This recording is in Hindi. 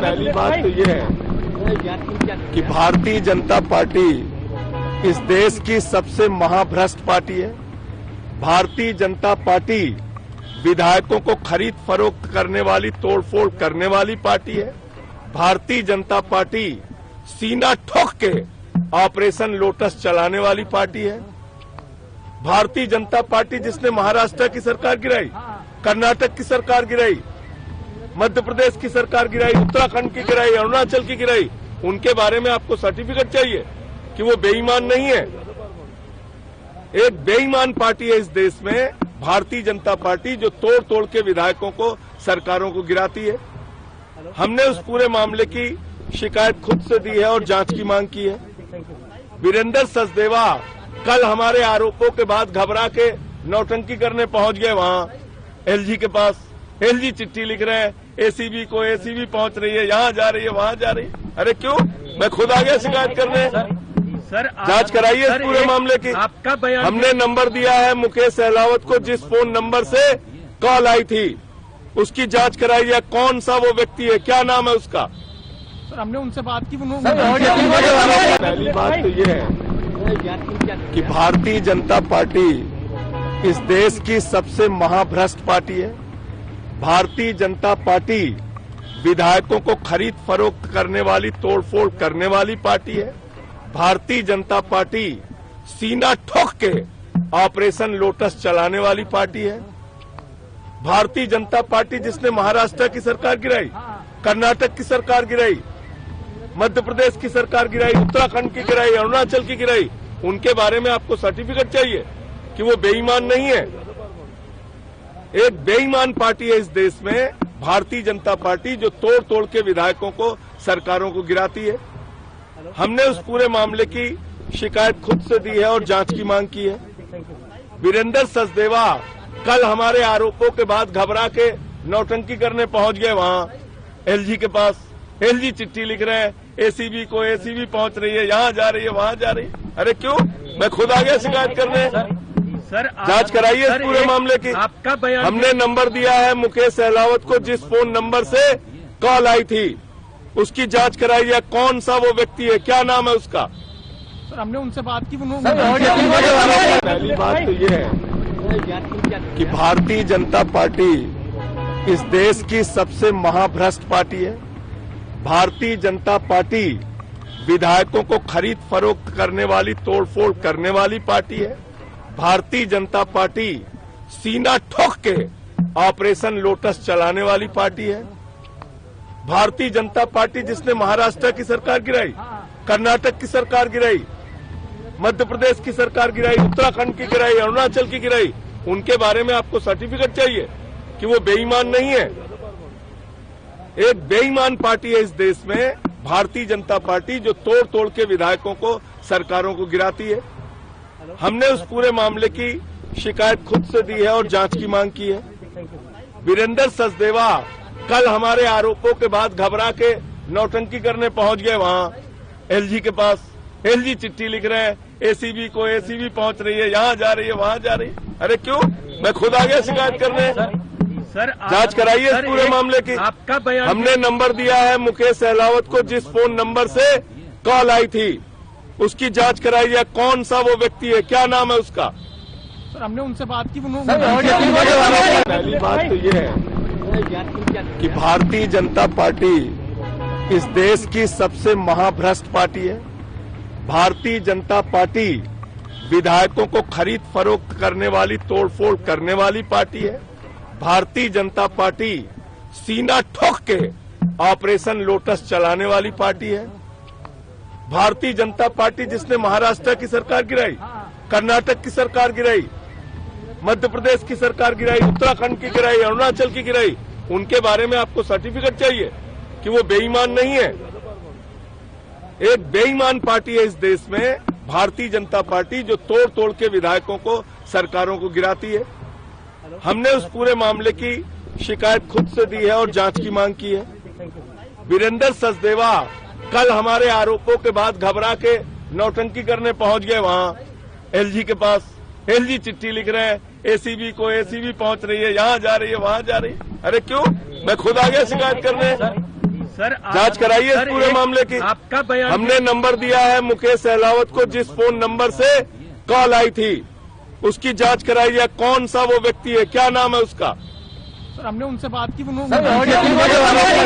पहली बात तो ये है कि भारतीय जनता पार्टी इस देश की सबसे महाभ्रष्ट पार्टी है। भारतीय जनता पार्टी विधायकों को खरीद फरोख्त करने वाली, तोड़फोड़ करने वाली पार्टी है। भारतीय जनता पार्टी सीना ठोक के ऑपरेशन लोटस चलाने वाली पार्टी है। भारतीय जनता पार्टी जिसने महाराष्ट्र की सरकार गिराई, कर्नाटक की सरकार गिराई, मध्य प्रदेश की सरकार गिराई, उत्तराखंड की गिराई, अरुणाचल की गिराई, उनके बारे में आपको सर्टिफिकेट चाहिए कि वो बेईमान नहीं है। एक बेईमान पार्टी है इस देश में भारतीय जनता पार्टी, जो तोड़ तोड़ के विधायकों को, सरकारों को गिराती है। हमने उस पूरे मामले की शिकायत खुद से दी है और जांच की मांग की है। वीरेंद्र सचदेवा कल हमारे आरोपों के बाद घबरा के नौटंकी करने पहुंच गए वहां एलजी के पास। एलजी चिट्ठी लिख रहे हैं एसीबी को, एसीबी पहुंच रही है, यहाँ जा रही है, वहां जा रही है। अरे क्यों? मैं खुद आ गया शिकायत करने। सर जांच कराइए इस पूरे मामले की। आपका बयान हमने नंबर दिया है मुकेश सहलावत को, जिस फोन नंबर से कॉल आई थी उसकी जांच कराइए। कौन सा वो व्यक्ति है, क्या नाम है उसका? सर हमने उनसे बात की। पहली बात तो ये है कि भारतीय जनता पार्टी इस देश की सबसे महाभ्रष्ट पार्टी है। भारतीय जनता पार्टी विधायकों को खरीद फरोख्त करने वाली, तोड़फोड़ करने वाली पार्टी है। भारतीय जनता पार्टी सीना ठोक के ऑपरेशन लोटस चलाने वाली पार्टी है। भारतीय जनता पार्टी जिसने महाराष्ट्र की सरकार गिराई, कर्नाटक की सरकार गिराई, मध्य प्रदेश की सरकार गिराई, उत्तराखंड की गिराई, अरुणाचल की गिराई, उनके बारे में आपको सर्टिफिकेट चाहिए कि वो बेईमान नहीं है। एक बेईमान पार्टी है इस देश में भारतीय जनता पार्टी, जो तोड़ तोड़ के विधायकों को, सरकारों को गिराती है। हमने उस पूरे मामले की शिकायत खुद से दी है और जांच की मांग की है। वीरेंद्र सचदेवा कल हमारे आरोपों के बाद घबरा के नौटंकी करने पहुंच गए वहां एलजी के पास। एलजी चिट्ठी लिख रहे हैं एसीबी को, एसीबी पहुंच रही है, यहाँ जा रही है, वहां जा रही है। अरे क्यों? मैं खुद आ गया शिकायत करने। सर जांच कराइए इस पूरे मामले की। आपका बयान हमने नंबर दिया है मुकेश सहलावत को, जिस फोन नंबर से कॉल आई थी उसकी जांच कराइए। कौन सा वो व्यक्ति है, क्या नाम है उसका? सर हमने उनसे बात की। पहली बात तो ये है कि भारतीय जनता पार्टी इस देश की सबसे महाभ्रष्ट पार्टी है। भारतीय जनता पार्टी विधायकों को खरीद फरोख्त करने वाली, तोड़फोड़ करने वाली पार्टी है। भारतीय जनता पार्टी सीना ठोक के ऑपरेशन लोटस चलाने वाली पार्टी है। भारतीय जनता पार्टी जिसने महाराष्ट्र की सरकार गिराई, कर्नाटक की सरकार गिराई, मध्य प्रदेश की सरकार गिराई, उत्तराखंड की गिराई, अरुणाचल की गिराई, उनके बारे में आपको सर्टिफिकेट चाहिए कि वो बेईमान नहीं है। एक बेईमान पार्टी है इस देश में भारतीय जनता पार्टी, जो तोड़ तोड़ के विधायकों को, सरकारों को गिराती है। हमने उस पूरे मामले की शिकायत खुद से दी है और जांच की मांग की है। वीरेंद्र सचदेवा कल हमारे आरोपों के बाद घबरा के नौटंकी करने पहुंच गए वहां एलजी के पास। एलजी चिट्ठी लिख रहे हैं एसीबी को, एसीबी पहुंच रही है, यहाँ जा रही है, वहां जा रही है। अरे क्यों? मैं खुद आ गया शिकायत करने। सर जांच कराइए इस पूरे मामले की। आपका बयान हमने नंबर दिया है मुकेश सहलावत को, जिस फोन नंबर से कॉल आई थी उसकी जांच कराइए। कौन सा वो व्यक्ति है, क्या नाम है उसका? सर हमने उनसे बात की। पहली बात तो ये है कि भारतीय जनता पार्टी इस देश की सबसे महाभ्रष्ट पार्टी है। भारतीय जनता पार्टी विधायकों को खरीद फरोख्त करने वाली, तोड़फोड़ करने वाली पार्टी है। भारतीय जनता पार्टी सीना ठोक के ऑपरेशन लोटस चलाने वाली पार्टी है। भारतीय जनता पार्टी जिसने महाराष्ट्र की सरकार गिराई, कर्नाटक की सरकार गिराई, मध्य प्रदेश की सरकार गिराई, उत्तराखंड की गिराई, अरुणाचल की गिराई, उनके बारे में आपको सर्टिफिकेट चाहिए कि वो बेईमान नहीं है। एक बेईमान पार्टी है इस देश में भारतीय जनता पार्टी, जो तोड़ तोड़ के विधायकों को, सरकारों को गिराती है। हमने उस पूरे मामले की शिकायत खुद से दी है और जांच की मांग की है। वीरेंद्र सचदेवा कल हमारे आरोपों के बाद घबरा के नौटंकी करने पहुंच गए वहां एलजी के पास। एलजी चिट्ठी लिख रहे हैं एसीबी को, एसीबी पहुंच रही है, यहाँ जा रही है, वहां जा रही है। अरे क्यों? मैं खुद आ गया शिकायत करने। सर जांच कराइए इस सर, पूरे मामले की। आपका बयान हमने नंबर दिया है मुकेश सहलावत को, जिस फोन नंबर से कॉल आई थी उसकी जांच कराइए। कौन सा वो व्यक्ति है, क्या नाम है उसका? सर हमने उनसे बात की, उन्होंने